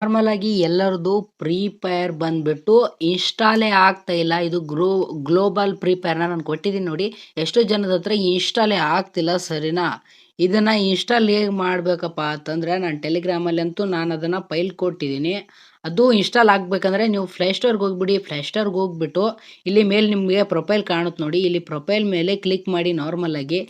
Normal ಆಗಿ ಎಲ್ಲರದು free fire ಬಂದ್ಬಿಟ್ಟು ಇನ್ಸ್ಟಾಲೇ ಆಗ್ತಾ ಇಲ್ಲ. ಇದು ಗ್ಲೋಬಲ್ ಫ್ರೀ ಫೈರ್‌ನ ನಾನು ಕೊಟ್ಟಿದ್ದೀನಿ ನೋಡಿ. ಎಷ್ಟೋ ಜನದ ಹತ್ರ ಇನ್ಸ್ಟಾಲೇ ಆಗ್ತಿಲ್ಲ ಸರಿನಾ? ಇದನ್ನ ಇನ್ಸ್ಟಾಲ್ ಹೇಗ್ ಮಾಡ್ಬೇಕಪ್ಪ ಅಂತಂದ್ರೆ ನಾನು ಟೆಲಿಗ್ರಾಮಲ್ಲಂತೂ ನಾನು ಅದನ್ನ ಫೈಲ್ ಕೊಟ್ಟಿದ್ದೀನಿ. ಅದು ಇನ್ಸ್ಟಾಲ್ ಆಗ್ಬೇಕಂದ್ರೆ ನೀವು ಪ್ಲೇ ಸ್ಟೋರ್‌ಗೆ ಹೋಗ್ಬಿಡಿ. ಪ್ಲೇ ಸ್ಟೋರ್‌ಗೆ ಹೋಗ್ಬಿಟ್ಟು ಇಲ್ಲಿ ಮೇಲೆ ನಿಮಗೆ ಪ್ರೊಫೈಲ್ ಕಾಣುತ್ತೆ ನೋಡಿ. ಇಲ್ಲಿ ಪ್ರೊಫೈಲ್ ಮೇಲೆ ಕ್ಲಿಕ್ ಮಾಡಿ ನಾರ್ಮಲ್ ಆಗಿ.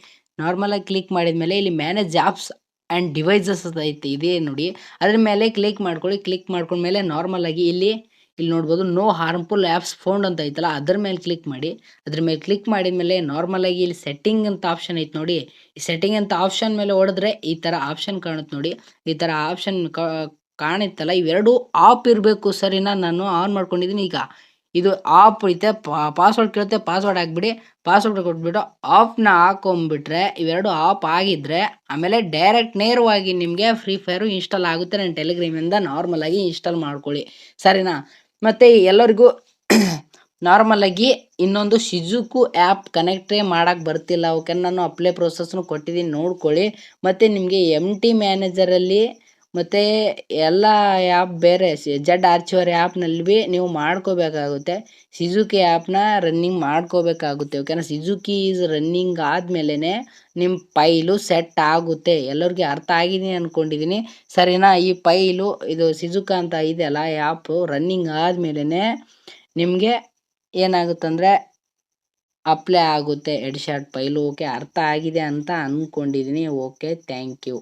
ಕ್ಲಿಕ್ ಮಾಡಿದ್ಮೇಲೆ ಇಲ್ಲಿ ಮ್ಯಾನೇಜ್ ಆಪ್ಸ್ ಆ್ಯಂಡ್ ಡಿವೈಸಸ್ ಅಂತ ಐತೆ ಇದೆ ನೋಡಿ. ಅದ್ರ ಮೇಲೆ ಕ್ಲಿಕ್ ಮಾಡ್ಕೊಳ್ಳಿ. ಕ್ಲಿಕ್ ಮಾಡ್ಕೊಂಡ್ಮೇಲೆ ನಾರ್ಮಲ್ ಆಗಿ ಇಲ್ಲಿ ನೋಡ್ಬೋದು ನೋ ಹಾರ್ಮ್ಫುಲ್ ಆ್ಯಪ್ಸ್ ಫೌಂಡ್ ಅಂತ ಐತಲ್ಲ ಅದ್ರ ಮೇಲೆ ಕ್ಲಿಕ್ ಮಾಡಿ. ಅದ್ರ ಮೇಲೆ ಕ್ಲಿಕ್ ಮಾಡಿದ್ಮೇಲೆ ನಾರ್ಮಲ್ ಆಗಿ ಇಲ್ಲಿ ಸೆಟ್ಟಿಂಗ್ ಅಂತ ಆಪ್ಷನ್ ಐತೆ ನೋಡಿ. ಈ ಸೆಟ್ಟಿಂಗ್ ಅಂತ ಆಪ್ಷನ್ ಮೇಲೆ ಹೊಡೆದ್ರೆ ಈ ತರ ಆಪ್ಷನ್ ಕಾಣುತ್ತೆ ನೋಡಿ. ಈ ತರ ಆಪ್ಷನ್ ಕಾಣುತ್ತಲ್ಲ ಇವೆರಡು ಆಫ್ ಇರಬೇಕು ಸರಿನಾ? ನಾನು ಆನ್ ಮಾಡ್ಕೊಂಡಿದ್ದೀನಿ. ಈಗ ಇದು ಆಫ್ ಐತೆ. ಪಾಸ್ವರ್ಡ್ ಕೇಳುತ್ತೆ, ಪಾಸ್ವರ್ಡ್ ಹಾಕ್ಬಿಡಿ. ಪಾಸ್ವರ್ಡ್ ಕೊಟ್ಬಿಟ್ಟು ಆಫ್‌ನ ಹಾಕೊಂಡ್ಬಿಟ್ರೆ ಇವೆರಡು ಆಫ್ ಆಗಿದ್ರೆ ಆಮೇಲೆ ಡೈರೆಕ್ಟ್ ನೇರವಾಗಿ ನಿಮಗೆ ಫ್ರೀ ಫೈರ್ ಇನ್ಸ್ಟಾಲ್ ಆಗುತ್ತೆ. ನನ್ನ ಟೆಲಿಗ್ರಾಮಿಂದ ನಾರ್ಮಲ್ ಆಗಿ ಇನ್ಸ್ಟಾಲ್ ಮಾಡ್ಕೊಳ್ಳಿ ಸರಿನಾ? ಮತ್ತೆ ಎಲ್ಲರಿಗೂ ನಾರ್ಮಲ್ ಆಗಿ ಇನ್ನೊಂದು ಶಿಜುಕು ಆ್ಯಪ್ ಕನೆಕ್ಟೇ ಮಾಡಕ್ಕೆ ಬರ್ತಿಲ್ಲ. ಓಕೆ, ನಾನು ಅಪ್ಲೈ ಪ್ರೊಸೆಸ್ನು ಕೊಟ್ಟಿದ್ದೀನಿ ನೋಡ್ಕೊಳ್ಳಿ. ಮತ್ತೆ ನಿಮಗೆ MT ಮ್ಯಾನೇಜರಲ್ಲಿ ಮತ್ತೆ ಎಲ್ಲ ಆ್ಯಪ್ ಬೇರೆ ಜೆಡ್ ಆರ್ಚಿವರ್ ಆ್ಯಪ್‌ನಲ್ಲಿ ಭೀ ನೀವು ಮಾಡ್ಕೋಬೇಕಾಗುತ್ತೆ. ಸಿಜುಕಿ ಆ್ಯಪ್‌ನ ರನ್ನಿಂಗ್ ಮಾಡ್ಕೋಬೇಕಾಗುತ್ತೆ. ಓಕೆನಾ? ಸಿಜುಕಿ ಈಸ್ ರನ್ನಿಂಗ್ ಆದ್ಮೇಲೆನೆ ನಿಮ್ಮ ಫೈಲು ಸೆಟ್ ಆಗುತ್ತೆ. ಎಲ್ಲರಿಗೂ ಅರ್ಥ ಆಗಿದೆ ಅನ್ಕೊಂಡಿದ್ದೀನಿ ಸರಿನಾ? ಈ ಫೈಲು ಇದು ಸಿಜುಕಾ ಅಂತ ಇದೆಯಲ್ಲ ಆ್ಯಪು ರನ್ನಿಂಗ್ ಆದ್ಮೇಲೆನೆ ನಿಮಗೆ ಏನಾಗುತ್ತಂದ್ರೆ ಅಪ್ಲೈ ಆಗುತ್ತೆ ಹೆಡ್‌ಶಾಟ್ ಫೈಲು. ಓಕೆ, ಅರ್ಥ ಆಗಿದೆ ಅಂತ ಅನ್ಕೊಂಡಿದ್ದೀನಿ. Okay, thank you.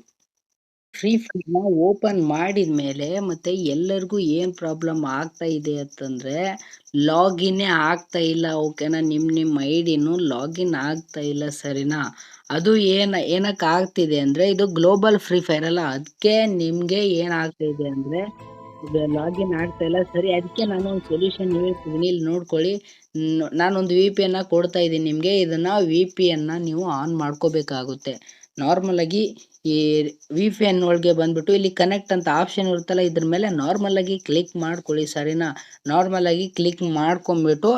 ಫ್ರೀ ಫೈರ್‌ನ ಓಪನ್ ಮಾಡಿದ್ಮೇಲೆ ಮತ್ತೆ ಎಲ್ಲರಿಗೂ ಏನು ಪ್ರಾಬ್ಲಮ್ ಆಗ್ತಾ ಇದೆ ಅಂತಂದ್ರೆ ಲಾಗಿನ್ನೇ ಆಗ್ತಾ ಇಲ್ಲ. ಓಕೆನಾ? ನಿಮ್ಮ ಐಡಿನು ಲಾಗಿನ್ ಆಗ್ತಾ ಇಲ್ಲ ಸರಿನಾ? ಅದು ಏನಕ್ಕೆ ಆಗ್ತಿದೆ ಅಂದ್ರೆ ಇದು ಗ್ಲೋಬಲ್ ಫ್ರೀ ಫೈರ್ ಅಲ್ಲ. ಅದಕ್ಕೆ ನಿಮಗೆ ಏನಾಗ್ತಾ ಇದೆ ಅಂದ್ರೆ ಇದು ಲಾಗಿನ್ ಆಗ್ತಾ ಇಲ್ಲ ಸರಿ. ಅದಕ್ಕೆ ನಾನು ಒಂದು ಸೊಲ್ಯೂಷನ್ ಹೇಳ್ತಿದ್ದೀನಿ, ಇಲ್ಲಿ ನೋಡ್ಕೊಳ್ಳಿ. ನಾನೊಂದು VPN ಕೊಡ್ತಾ ಇದ್ದೀನಿ ನಿಮಗೆ. ಇದನ್ನ VPN ನೀವು ಆನ್ ಮಾಡ್ಕೋಬೇಕಾಗುತ್ತೆ. ನಾರ್ಮಲ್ ಆಗಿ ಈ VPN ಒಳಗೆ ಬಂದ್ಬಿಟ್ಟು ಇಲ್ಲಿ ಕನೆಕ್ಟ್ ಅಂತ ಆಪ್ಷನ್ ಇರುತ್ತಲ್ಲ ಇದ್ರ ಮೇಲೆ ನಾರ್ಮಲ್ ಆಗಿ ಕ್ಲಿಕ್ ಮಾಡ್ಕೊಳ್ಳಿ ಸರಿನಾ? ನಾರ್ಮಲ್ ಆಗಿ ಕ್ಲಿಕ್ ಮಾಡ್ಕೊಂಡ್ಬಿಟ್ಟು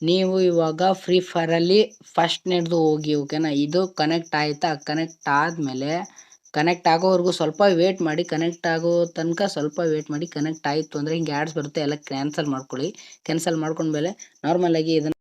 ನೀವು ಇವಾಗ ಫ್ರೀ ಫೈರಲ್ಲಿ ಫಸ್ಟ್ ನೆಡ್ದು ಹೋಗಿ. ಓಕೆನಾ? ಇದು ಕನೆಕ್ಟ್ ಆಯ್ತಾ? ಕನೆಕ್ಟ್ ಆದಮೇಲೆ ಕನೆಕ್ಟ್ ಆಗೋವರೆಗೂ ಸ್ವಲ್ಪ ವೇಟ್ ಮಾಡಿ. ಕನೆಕ್ಟ್ ಆಗೋ ತನಕ ಸ್ವಲ್ಪ ವೇಟ್ ಮಾಡಿ. ಕನೆಕ್ಟ್ ಆಯಿತು ಅಂದರೆ ಹಿಂಗೆ ಆ್ಯಡ್ಸ್ ಬರುತ್ತೆ, ಎಲ್ಲ ಕ್ಯಾನ್ಸಲ್ ಮಾಡ್ಕೊಳ್ಳಿ. ಕ್ಯಾನ್ಸಲ್ ಮಾಡ್ಕೊಂಡ್ಮೇಲೆ ನಾರ್ಮಲ್ ಆಗಿ ಇದನ್ನು